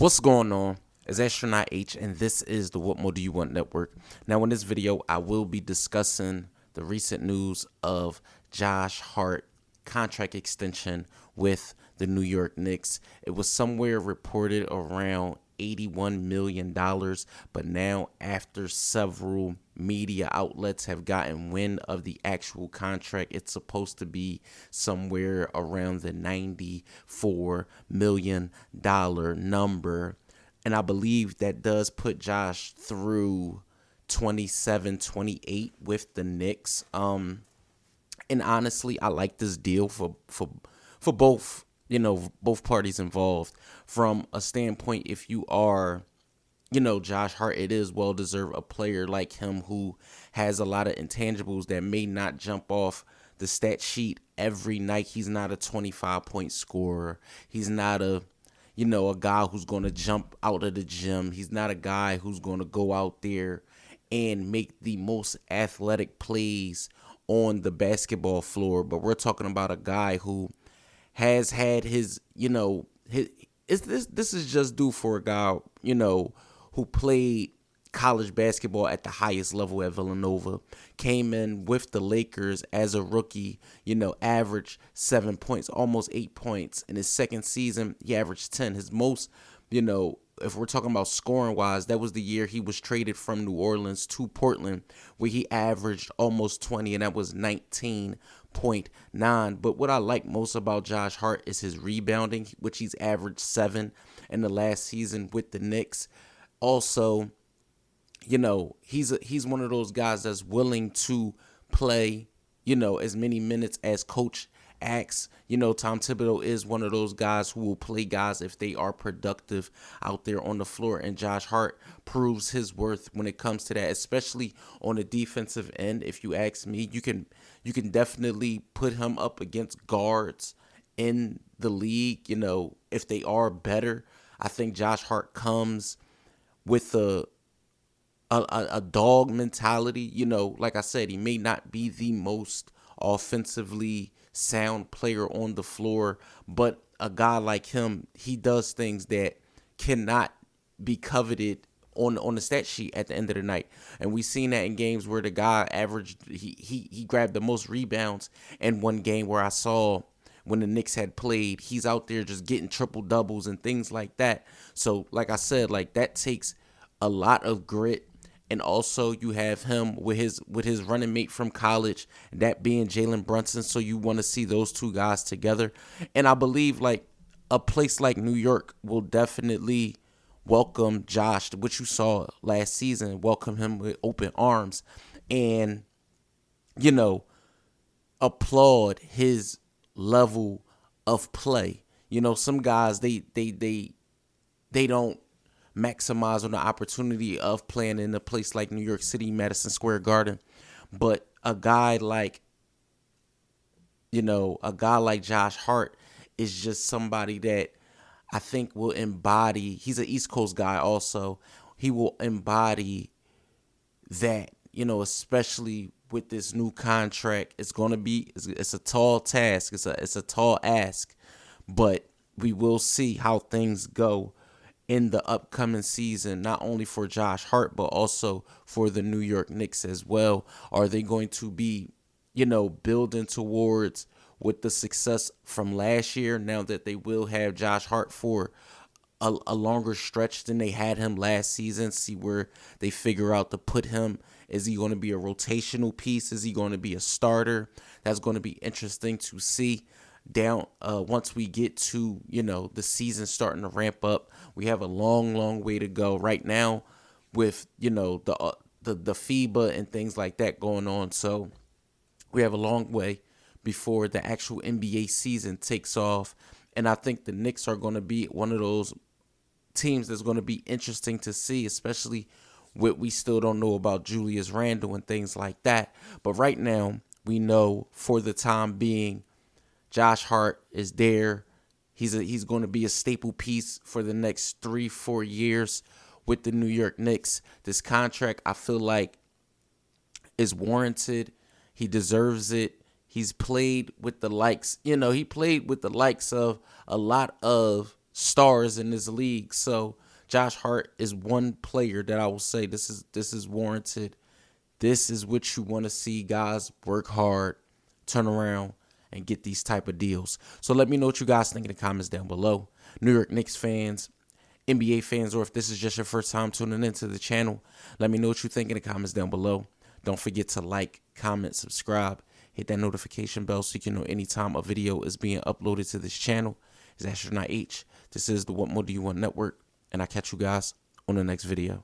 What's going on? It's Astronaut H, and this is the What More Do You Want Network. Now, in this video, I will be discussing the recent news of Josh Hart contract extension with the New York Knicks. It was somewhere reported around $81 million, but now after several media outlets have gotten wind of the actual contract, it's supposed to be somewhere around the $94 million number. And I believe that does put Josh through 27, 28 with the Knicks. And honestly, I like this deal for both, both parties involved. From a standpoint, if you are, Josh Hart, it is well deserved a player like him who has a lot of intangibles that may not jump off the stat sheet every night. He's not a 25-point scorer. He's not a guy who's going to jump out of the gym. He's not a guy who's going to go out there and make the most athletic plays on the basketball floor. But we're talking about a guy who has had this is just due for a guy, who played college basketball at the highest level at Villanova, came in with the Lakers as a rookie, averaged 7 points, almost 8 points. In his second season, he averaged 10. His most, if we're talking about scoring wise, that was the year he was traded from New Orleans to Portland, where he averaged almost 20, and that was 19.9. But what I like most about Josh Hart is his rebounding, which he's averaged 7 in the last season with the Knicks. Also, he's one of those guys that's willing to play, as many minutes as coach asks. Tom Thibodeau is one of those guys who will play guys if they are productive out there on the floor. And Josh Hart proves his worth when it comes to that, especially on the defensive end. If you ask me, you can definitely put him up against guards in the league, if they are better. I think Josh Hart comes with a dog mentality. Like I said, he may not be the most offensively sound player on the floor, but a guy like him, he does things that cannot be coveted on the stat sheet at the end of the night. And we've seen that in games where the guy averaged, he grabbed the most rebounds in one game where I saw when the Knicks had played. He's out there just getting triple doubles and things like that. So like I said, like that takes a lot of grit. And also you have him with his running mate from college, that being Jalen Brunson. So you want to see those two guys together. And I believe like a place like New York will definitely welcome Josh, which you saw last season, welcome him with open arms and, applaud his level of play. Some guys, they don't maximize on the opportunity of playing in a place like New York City, Madison Square Garden. But a guy like Josh Hart is just somebody that I think will embody. He's an East Coast guy also. He will embody that, especially with this new contract. It's a tall task. It's a tall ask, but we will see how things go in the upcoming season, not only for Josh Hart, but also for the New York Knicks as well. Are they going to be, building towards with the success from last year, now that they will have Josh Hart for a longer stretch than they had him last season? See where they figure out to put him. Is he going to be a rotational piece? Is he going to be a starter? That's going to be interesting to see down once we get to the season starting to ramp up. We have a long way to go right now with the FIBA and things like that going on. So we have a long way before the actual NBA season takes off. And I think the Knicks are going to be one of those teams that's going to be interesting to see, especially what we still don't know about Julius Randle and things like that. But right now, we know for the time being, Josh Hart is there. He's going to be a staple piece for the next 3-4 years with the New York Knicks. This contract, I feel like, is warranted. He deserves it. He's played with the likes, he played with the likes of a lot of stars in this league. So Josh Hart is one player that I will say this is warranted. This is what you want to see guys work hard, turn around, and get these type of deals. So let me know what you guys think in the comments down below. New York Knicks fans, NBA fans, or if this is just your first time tuning into the channel, let me know what you think in the comments down below. Don't forget to like, comment, subscribe, hit that notification bell so you can know anytime a video is being uploaded to this channel. It's Astronaut H. This is the What More Do You Want Network, and I'll catch you guys on the next video.